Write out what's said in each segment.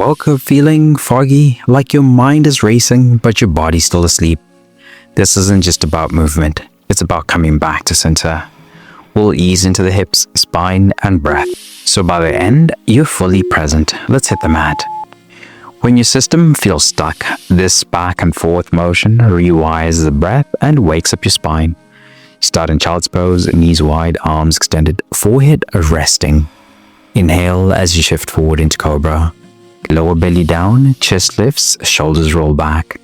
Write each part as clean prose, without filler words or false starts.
woke up feeling foggy, like your mind is racing but your body's still asleep? This isn't just about movement, it's about coming back to center. We'll ease into the hips, spine, and breath. So by the end, you're fully present. Let's hit the mat. When your system feels stuck, this back and forth motion rewires the breath and wakes up your spine. Start in child's pose, knees wide, arms extended, forehead resting. Inhale as you shift forward into cobra. Lower belly down, chest lifts, shoulders roll back.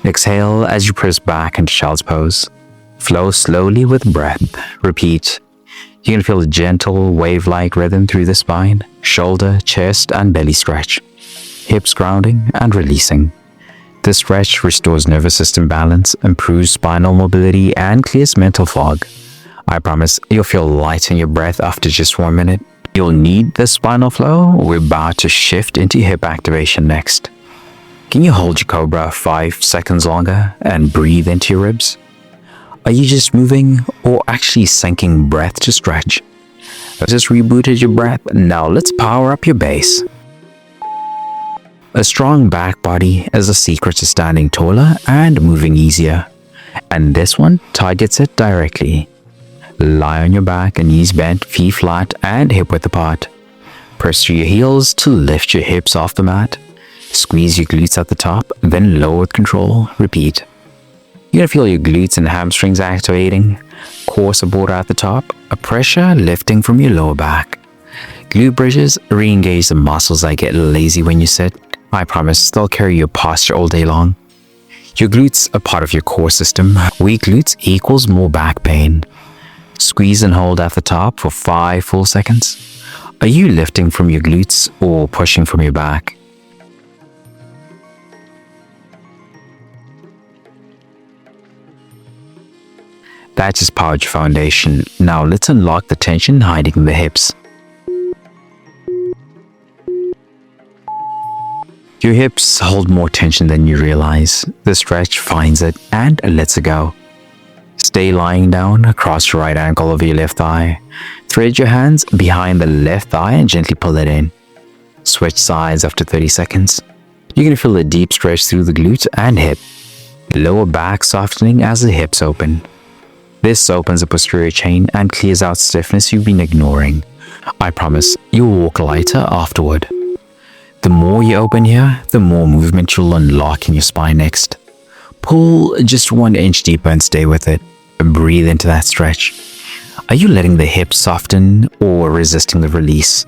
Exhale as you press back into child's pose. Flow slowly with breath. Repeat. You can feel a gentle wave-like rhythm through the spine, shoulder, chest, and belly stretch. Hips grounding and releasing. This stretch restores nervous system balance, improves spinal mobility, and clears mental fog. I promise you'll feel light in your breath after just 1 minute. You'll need the spinal flow. We're about to shift into hip activation next. Can you hold your cobra 5 seconds longer and breathe into your ribs? Are you just moving or actually sinking breath to stretch? I've just rebooted your breath. Now let's power up your base. A strong back body is a secret to standing taller and moving easier. And this one targets it directly. Lie on your back, knees bent, feet flat, and hip width apart. Press through your heels to lift your hips off the mat. Squeeze your glutes at the top, then lower with control. Repeat. You're gonna feel your glutes and hamstrings activating, core support at the top, a pressure lifting from your lower back. Glute bridges re-engage the muscles that get lazy when you sit. I promise they'll carry your posture all day long. Your glutes are part of your core system. Weak glutes equals more back pain. Squeeze and hold at the top for 5 full seconds. Are you lifting from your glutes or pushing from your back? That just powered your foundation. Now let's unlock the tension hiding in the hips. Your hips hold more tension than you realize. The stretch finds it and lets it go. Stay lying down, cross your right ankle over your left thigh. Thread your hands behind the left thigh and gently pull it in. Switch sides after 30 seconds. You're going to feel a deep stretch through the glute and hip. Lower back softening as the hips open. This opens the posterior chain and clears out stiffness you've been ignoring. I promise you'll walk lighter afterward. The more you open here, the more movement you'll unlock in your spine next. Pull just 1 inch deeper and stay with it. Breathe into that stretch. Are you letting the hips soften or resisting the release?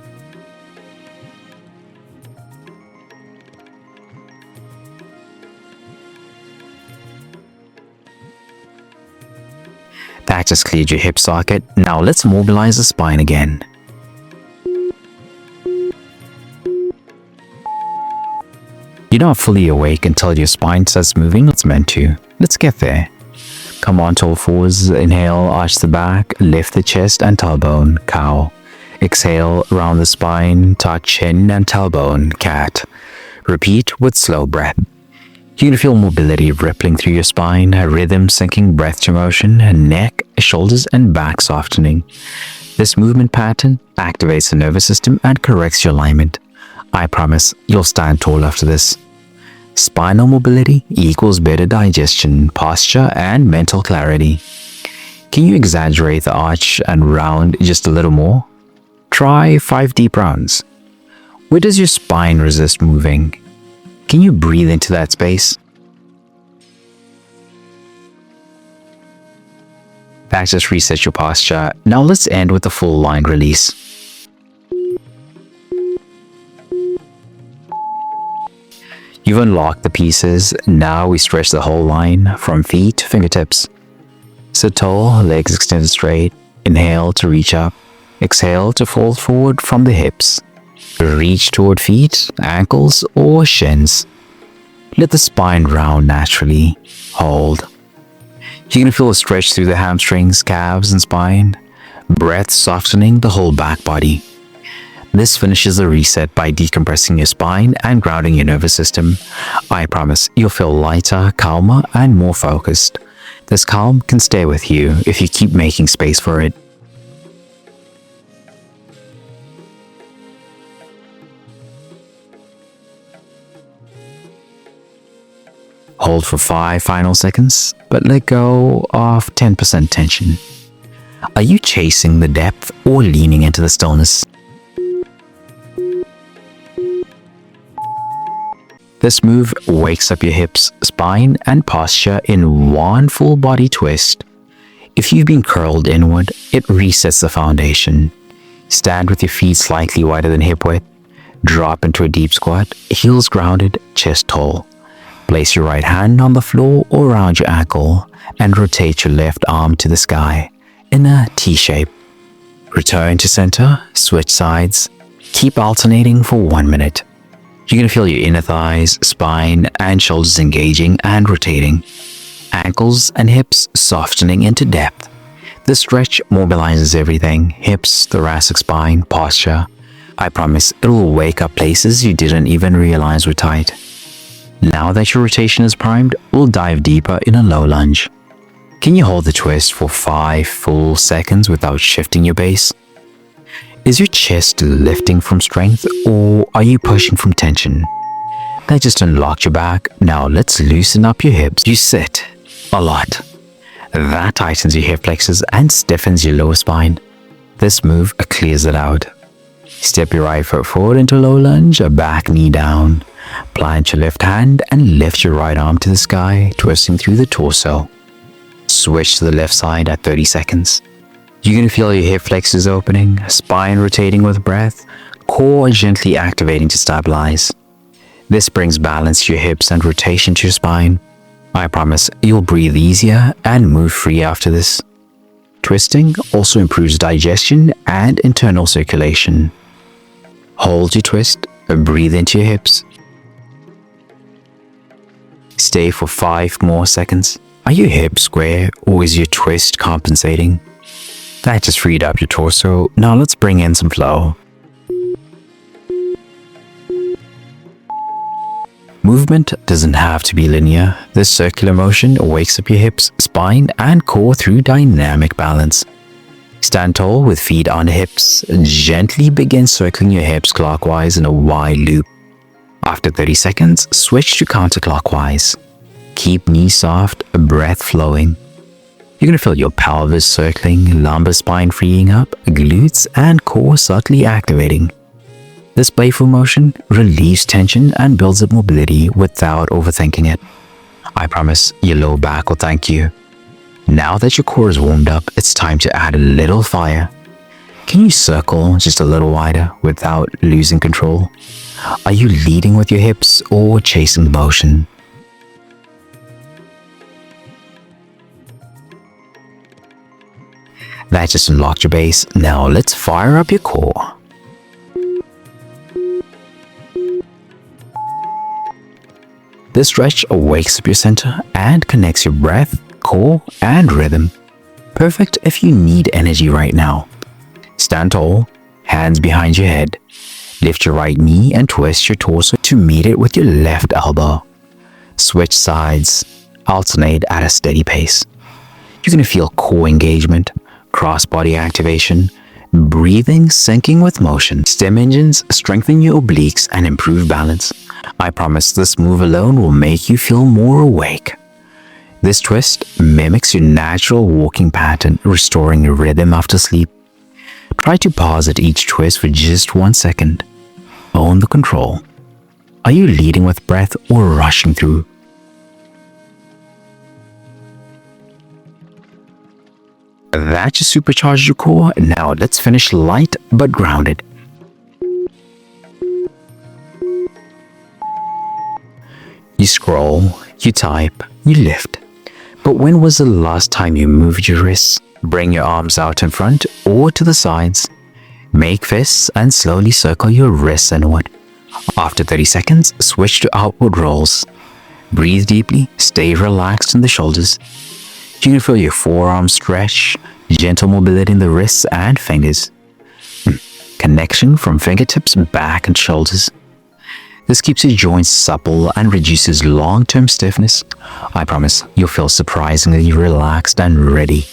That just cleared your hip socket. Now let's mobilize the spine again. You're not fully awake until your spine starts moving it's meant to. Let's get there. Come on to all fours. Inhale, arch the back, lift the chest and tailbone, cow. Exhale, round the spine, tuck chin and tailbone, cat. Repeat with slow breath. You're going to feel mobility rippling through your spine, a rhythm syncing breath to motion, neck, shoulders, and back softening. This movement pattern activates the nervous system and corrects your alignment. I promise you'll stand tall after this. Spinal mobility equals better digestion, posture, and mental clarity. Can you exaggerate the arch and round just a little more? Try 5 deep rounds. Where does your spine resist moving? Can you breathe into that space? That just resets your posture. Now let's end with a full line release. You've unlocked the pieces. Now we stretch the whole line from feet to fingertips. Sit tall, legs extended straight. Inhale to reach up. Exhale to fold forward from the hips. Reach toward feet, ankles, or shins. Let the spine round naturally. Hold. You're going to feel a stretch through the hamstrings, calves, and spine. Breath softening the whole back body. This finishes the reset by decompressing your spine and grounding your nervous system. I promise you'll feel lighter, calmer, and more focused. This calm can stay with you if you keep making space for it. Hold for 5 final seconds, but let go of 10% tension. Are you chasing the depth or leaning into the stillness? This move wakes up your hips, spine, and posture in one full body twist. If you've been curled inward, it resets the foundation. Stand with your feet slightly wider than hip width. Drop into a deep squat, heels grounded, chest tall. Place your right hand on the floor or around your ankle and rotate your left arm to the sky in a T shape. Return to center, switch sides. Keep alternating for 1 minute. You're going to feel your inner thighs, spine, and shoulders engaging and rotating. Ankles and hips softening into depth. This stretch mobilizes everything: hips, thoracic spine, posture. I promise it will wake up places you didn't even realize were tight. Now that your rotation is primed, we'll dive deeper in a low lunge. Can you hold the twist for 5 full seconds without shifting your base? Is your chest lifting from strength, or are you pushing from tension? That just unlocked your back. Now let's loosen up your hips. You sit a lot. That tightens your hip flexors and stiffens your lower spine. This move clears it out. Step your right foot forward into low lunge, a back knee down. Plant your left hand and lift your right arm to the sky, twisting through the torso. Switch to the left side at 30 seconds. You're going to feel your hip flexors opening, spine rotating with breath, core gently activating to stabilize. This brings balance to your hips and rotation to your spine. I promise you'll breathe easier and move free after this. Twisting also improves digestion and internal circulation. Hold your twist, breathe into your hips. Stay for 5 more seconds. Are your hips square or is your twist compensating? That just freed up your torso. Now let's bring in some flow. Movement doesn't have to be linear. This circular motion wakes up your hips, spine, and core through dynamic balance. Stand tall with feet on hips. Gently begin circling your hips clockwise in a wide loop. After 30 seconds, switch to counterclockwise. Keep knees soft, breath flowing. You're going to feel your pelvis circling, lumbar spine freeing up, glutes and core subtly activating. This playful motion relieves tension and builds up mobility without overthinking it. I promise your low back will thank you. Now that your core is warmed up, it's time to add a little fire. Can you circle just a little wider without losing control? Are you leading with your hips or chasing the motion? That just unlocked your base. Now let's fire up your core. This stretch wakes up your center and connects your breath, core, and rhythm. Perfect if you need energy right now. Stand tall, hands behind your head. Lift your right knee and twist your torso to meet it with your left elbow. Switch sides, alternate at a steady pace. You're going to feel core engagement, cross-body activation, breathing syncing with motion. Stem engines strengthen your obliques and improve balance. I promise this move alone will make you feel more awake. This twist mimics your natural walking pattern, restoring your rhythm after sleep. Try to pause at each twist for just 1 second. Own the control. Are you leading with breath or rushing through? That just supercharged your core. Now let's finish light but grounded. You scroll, you type, you lift. But when was the last time you moved your wrists? Bring your arms out in front or to the sides. Make fists and slowly circle your wrists inward. After 30 seconds, switch to outward rolls. Breathe deeply, stay relaxed in the shoulders. You can feel your forearms stretch, gentle mobility in the wrists and fingers. Connection from fingertips back and shoulders. This keeps your joints supple and reduces long-term stiffness. I promise you'll feel surprisingly relaxed and ready.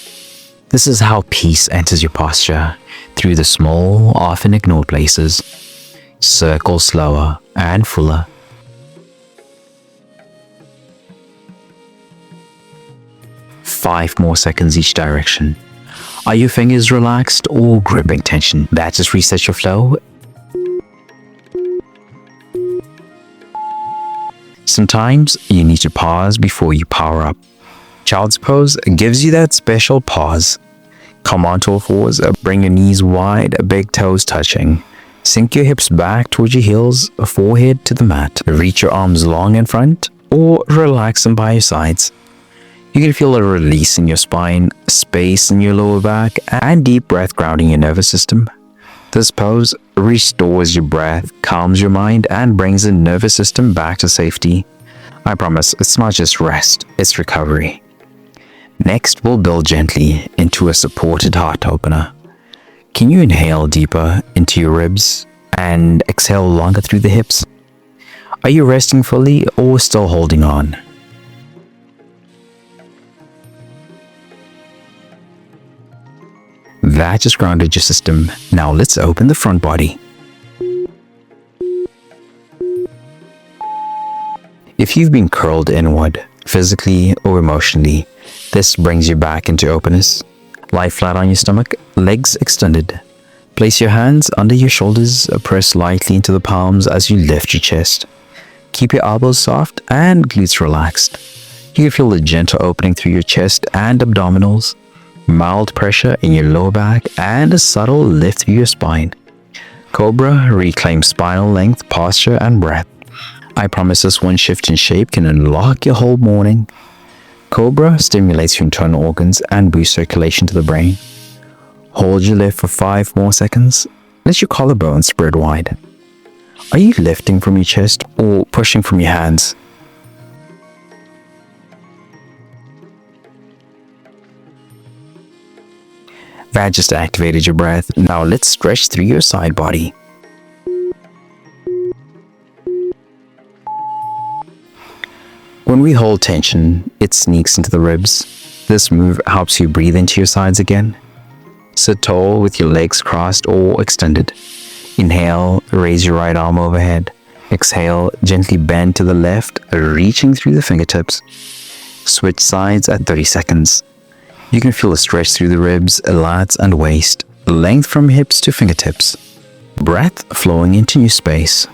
This is how peace enters your posture, through the small, often ignored places. Circle slower and fuller. 5 more seconds each direction. Are your fingers relaxed or gripping tension? That just resets your flow. Sometimes you need to pause before you power up. Child's pose gives you that special pause. Come onto all fours, bring your knees wide, big toes touching. Sink your hips back towards your heels, forehead to the mat. Reach your arms long in front or relax them by your sides. You can feel a release in your spine, space in your lower back, and deep breath grounding your nervous system. This pose restores your breath, calms your mind, and brings the nervous system back to safety. I promise, it's not just rest, it's recovery. Next, we'll build gently into a supported heart opener. Can you inhale deeper into your ribs and exhale longer through the hips? Are you resting fully or still holding on? That just grounded your system. Now let's open the front body. If you've been curled inward, physically or emotionally, this brings you back into openness. Lie flat on your stomach, legs extended. Place your hands under your shoulders, press lightly into the palms as you lift your chest. Keep your elbows soft and glutes relaxed. You can feel the gentle opening through your chest and abdominals, mild pressure in your lower back, and a subtle lift through your spine. Cobra reclaims spinal length, posture, and breath. I promise this one shift in shape can unlock your whole morning. Cobra stimulates your internal organs and boosts circulation to the brain. Hold your lift for 5 more seconds. Let your collarbone spread wide. Are you lifting from your chest or pushing from your hands? That just activated your breath. Now let's stretch through your side body. When we hold tension, it sneaks into the ribs. This move helps you breathe into your sides again. Sit tall with your legs crossed or extended. Inhale, raise your right arm overhead. Exhale, gently bend to the left, reaching through the fingertips. Switch sides at 30 seconds. You can feel a stretch through the ribs, lats, and waist. Length from hips to fingertips. Breath flowing into new space.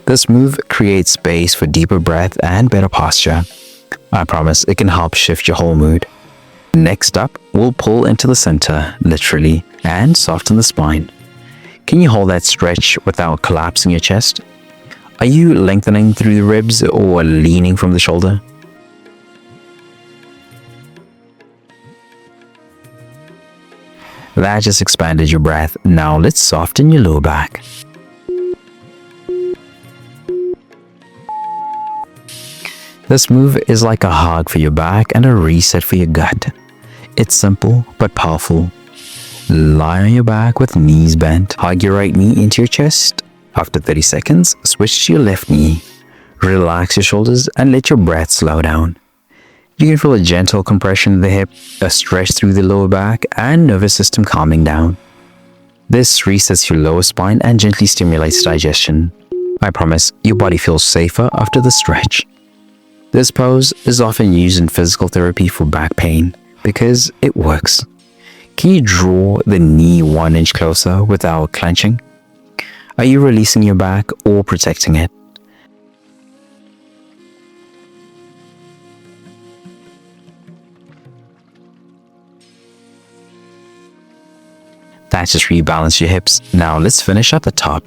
This move creates space for deeper breath and better posture. I promise it can help shift your whole mood. Next up, we'll pull into the center, literally, and soften the spine. Can you hold that stretch without collapsing your chest? Are you lengthening through the ribs or leaning from the shoulder? That just expanded your breath. Now let's soften your lower back. This move is like a hug for your back and a reset for your gut. It's simple but powerful. Lie on your back with knees bent. Hug your right knee into your chest. After 30 seconds, switch to your left knee. Relax your shoulders and let your breath slow down. You can feel a gentle compression of the hip, a stretch through the lower back, and nervous system calming down. This resets your lower spine and gently stimulates digestion. I promise your body feels safer after the stretch. This pose is often used in physical therapy for back pain because it works. Can you draw the knee 1 inch closer without clenching? Are you releasing your back or protecting it? That just rebalanced your hips. Now let's finish at the top.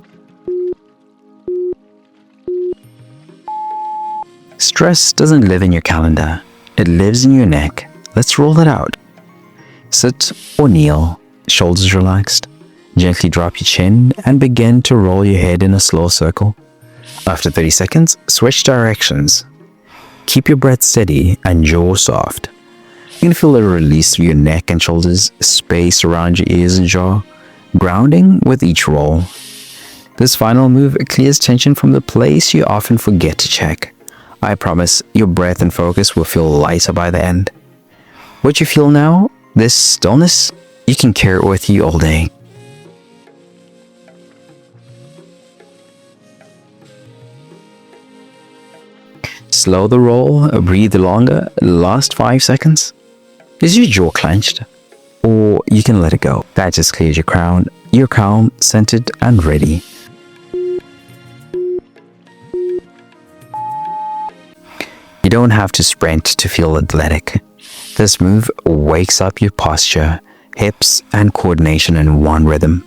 Stress doesn't live in your calendar. It lives in your neck. Let's roll it out. Sit or kneel, shoulders relaxed. Gently drop your chin and begin to roll your head in a slow circle. After 30 seconds, switch directions. Keep your breath steady and jaw soft. You can feel a release through your neck and shoulders, space around your ears and jaw, grounding with each roll. This final move clears tension from the place you often forget to check. I promise your breath and focus will feel lighter by the end. What you feel now, this stillness, you can carry it with you all day. Slow the roll, breathe longer, last 5 seconds. Is your jaw clenched? Or you can let it go. That just clears your crown. You're calm, centered, and ready. You don't have to sprint to feel athletic. This move wakes up your posture, hips, and coordination in one rhythm.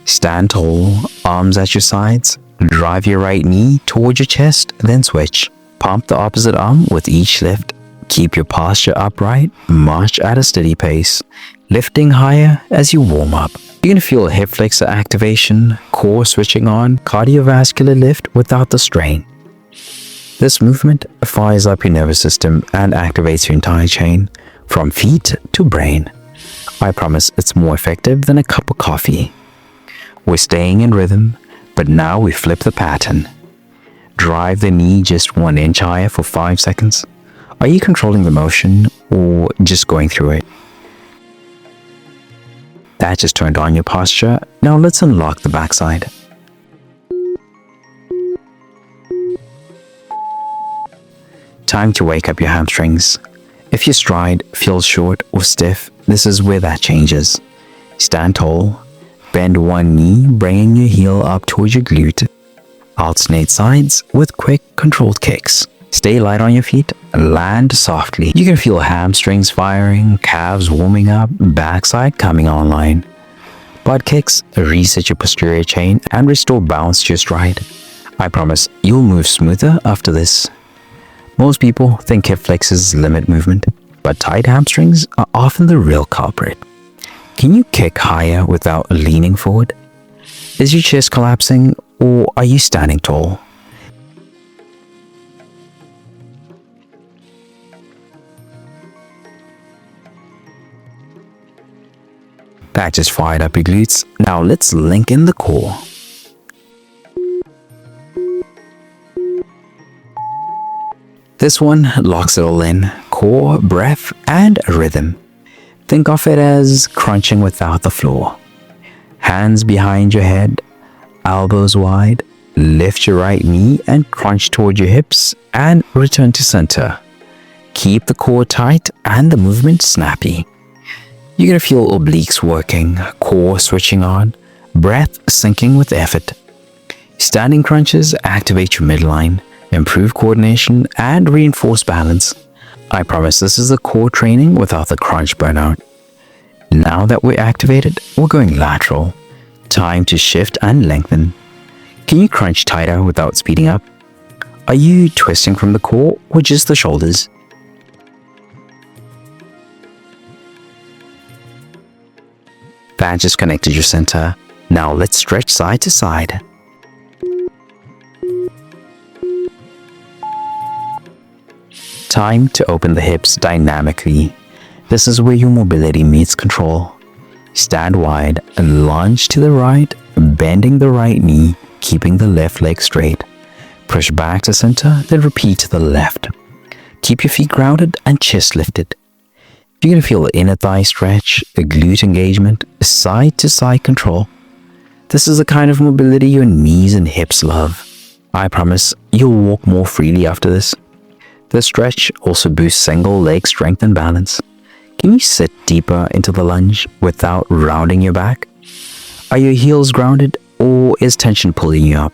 Stand tall, arms at your sides, drive your right knee towards your chest, then switch. Pump the opposite arm with each lift. Keep your posture upright, march at a steady pace, lifting higher as you warm up. You're going to feel a hip flexor activation, core switching on, cardiovascular lift without the strain. This movement fires up your nervous system and activates your entire chain, from feet to brain. I promise it's more effective than a cup of coffee. We're staying in rhythm, but now we flip the pattern. Drive the knee just 1 inch higher for 5 seconds. Are you controlling the motion or just going through it? That just turned on your posture. Now let's unlock the backside. Time to wake up your hamstrings. If your stride feels short or stiff, this is where that changes. Stand tall. Bend one knee, bringing your heel up towards your glute. Alternate sides with quick, controlled kicks. Stay light on your feet, land softly. You can feel hamstrings firing, calves warming up, backside coming online. Butt kicks reset your posterior chain and restore balance to your stride. I promise you'll move smoother after this. Most people think hip flexors limit movement, but tight hamstrings are often the real culprit. Can you kick higher without leaning forward? Is your chest collapsing or are you standing tall? That just fired up your glutes. Now let's link in the core. This one locks it all in: core, breath, and rhythm. Think of it as crunching without the floor. Hands behind your head, elbows wide, lift your right knee and crunch toward your hips and return to center. Keep the core tight and the movement snappy. You're going to feel obliques working, core switching on, breath syncing with effort. Standing crunches activate your midline, improve coordination, and reinforce balance. I promise this is the core training without the crunch burnout. Now that we're activated, we're going lateral. Time to shift and lengthen. Can you crunch tighter without speeding up? Are you twisting from the core or just the shoulders? That just connected your center. Now let's stretch side to side. Time to open the hips dynamically. This is where your mobility meets control. Stand wide and lunge to the right, bending the right knee, keeping the left leg straight. Push back to center, then repeat to the left. Keep your feet grounded and chest lifted. You're going to feel the inner thigh stretch, a glute engagement, side to side control. This is the kind of mobility your knees and hips love. I promise you'll walk more freely after this. The stretch also boosts single leg strength and balance. Can you sit deeper into the lunge without rounding your back? Are your heels grounded or is tension pulling you up?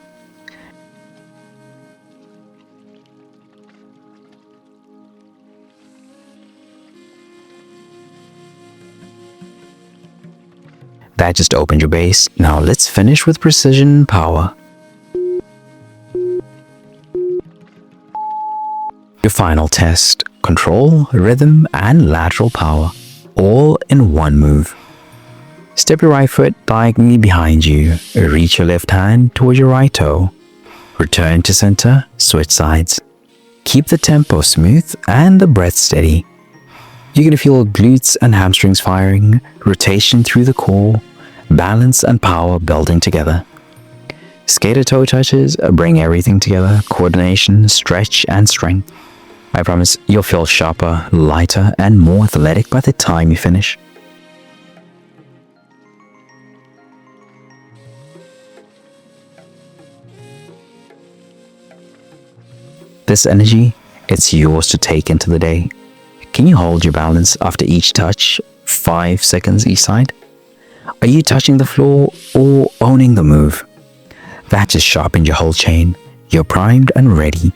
That just opened your base. Now let's finish with precision and power. Your final test: control, rhythm, and lateral power, all in one move. Step your right foot diagonally behind you. Reach your left hand towards your right toe. Return to center, switch sides. Keep the tempo smooth and the breath steady. You're going to feel glutes and hamstrings firing, rotation through the core, balance and power building together. Skater toe touches bring everything together: coordination, stretch, and strength. I promise you'll feel sharper, lighter, and more athletic by the time you finish. This energy, it's yours to take into the day. Can you hold your balance after each touch 5 seconds each side? Are you touching the floor or owning the move? That just sharpened your whole chain. You're primed and ready.